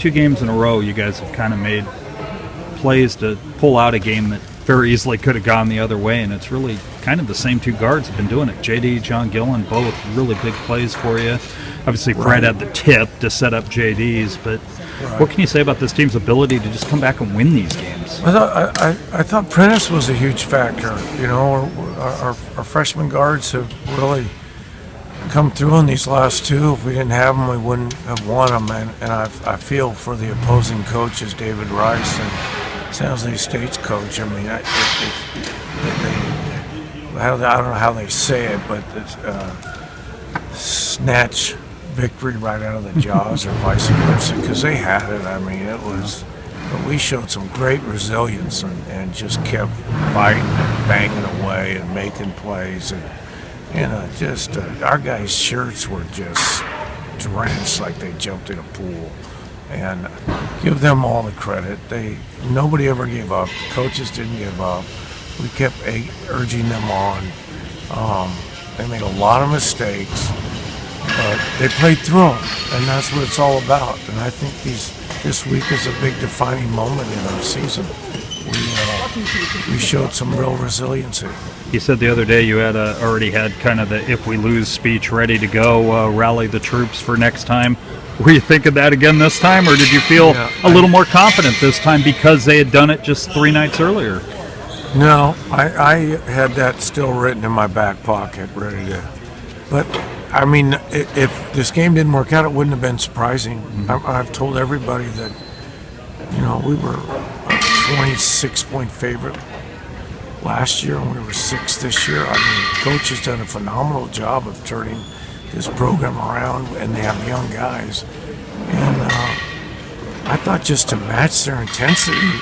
2 games in a row, you guys have kind of made plays to pull out a game that very easily could have gone the other way, and it's really kind of the same 2 guards have been doing it. JD, John Gillen, both really big plays for you. Obviously, Fred had the tip to set up JD's, but what can you say about this team's ability to just come back and win these games? I thought Prentice was a huge factor. You know, our freshman guards have really come through in these last 2. If we didn't have them, we wouldn't have won them. And I feel for the opposing coaches, David Rice and San Jose State's coach. I mean, I don't know how they say it, but it's, snatch victory right out of the jaws or vice versa, because they had it. I mean, it was, but we showed some great resilience and just kept fighting and banging away and making plays. And, you know, just our guys' shirts were just drenched like they jumped in a pool. And give them all the credit. Nobody ever gave up. The coaches didn't give up. We kept urging them on. They made a lot of mistakes, but they played through them, and that's what it's all about. And I think this week is a big defining moment in our season. We showed some real resiliency. You said the other day you had already had kind of the if we lose speech ready to go, rally the troops for next time. Were you thinking that again this time, or did you feel a little more confident this time because they had done it just 3 nights earlier? No, I had that still written in my back pocket, ready to. But, I mean, if this game didn't work out, it wouldn't have been surprising. Mm-hmm. I've told everybody that, you know, we were a 26-point favorite last year, and we were 6th this year. I mean, coach has done a phenomenal job of turning this program around, and they have young guys. And I thought just to match their intensity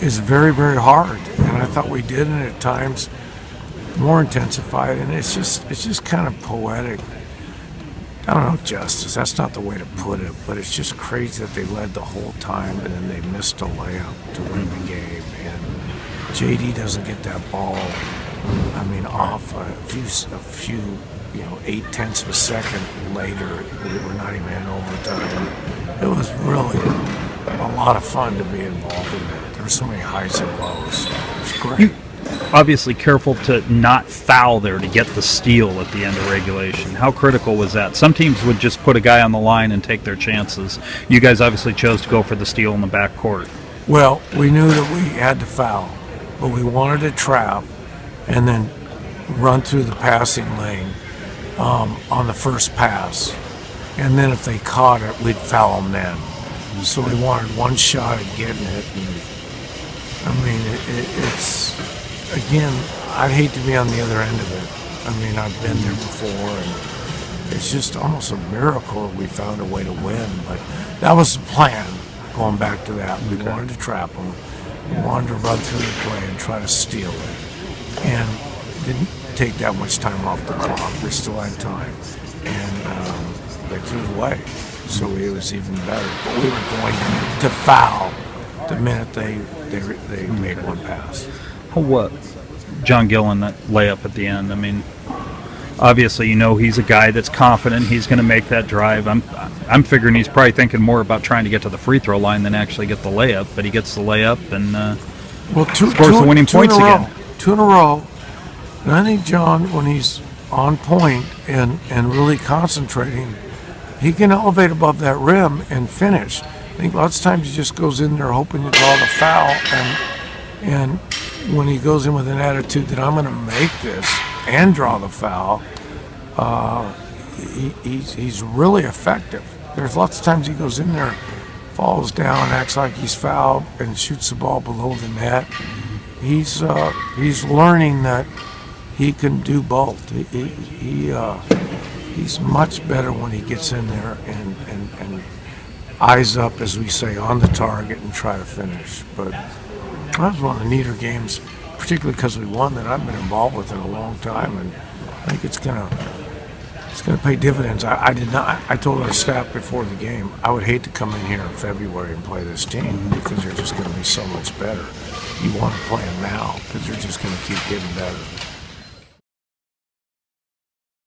is very, very hard. And I thought we did, and at times more intensified. And it's just kind of poetic. I don't know, justice. That's not the way to put it, but it's just crazy that they led the whole time, and then they missed a layup to win the game. And JD doesn't get that ball. I mean, off a few. 0.8 of a second later, we were not even in overtime. It was really a lot of fun to be involved in that. There were so many highs and lows. It was great. You obviously careful to not foul there to get the steal at the end of regulation. How critical was that? Some teams would just put a guy on the line and take their chances. You guys obviously chose to go for the steal in the backcourt. Well, we knew that we had to foul, but we wanted to trap and then run through the passing lane on the first pass, and then if they caught it, we'd foul them then. So we wanted one shot at getting it. And, I mean, it's again, I'd hate to be on the other end of it. I mean, I've been there before, and it's just almost a miracle that we found a way to win. But that was the plan. Going back to that, we wanted to trap them. We wanted to run through the play and try to steal it, and didn't take that much time off the clock. We still had time, and they threw it away, so it was even better. But we were going to foul the minute they made one pass. What, John Gillen, that layup at the end? I mean, obviously, you know, he's a guy that's confident he's going to make that drive. I'm figuring he's probably thinking more about trying to get to the free throw line than actually get the layup. But he gets the layup and scores the winning points again. 2 in a row. And I think John, when he's on point and really concentrating, he can elevate above that rim and finish. I think lots of times he just goes in there hoping to draw the foul, and when he goes in with an attitude that I'm going to make this and draw the foul, he's really effective. There's lots of times he goes in there, falls down, acts like he's fouled, and shoots the ball below the net. He's learning that he can do both. He's much better when he gets in there and eyes up, as we say, on the target and try to finish. But that was one of the neater games, particularly because we won, that I've been involved with in a long time, and I think it's gonna pay dividends. I told our staff before the game, I would hate to come in here in February and play this team because they're just going to be so much better. You want to play them now because they're just going to keep getting better.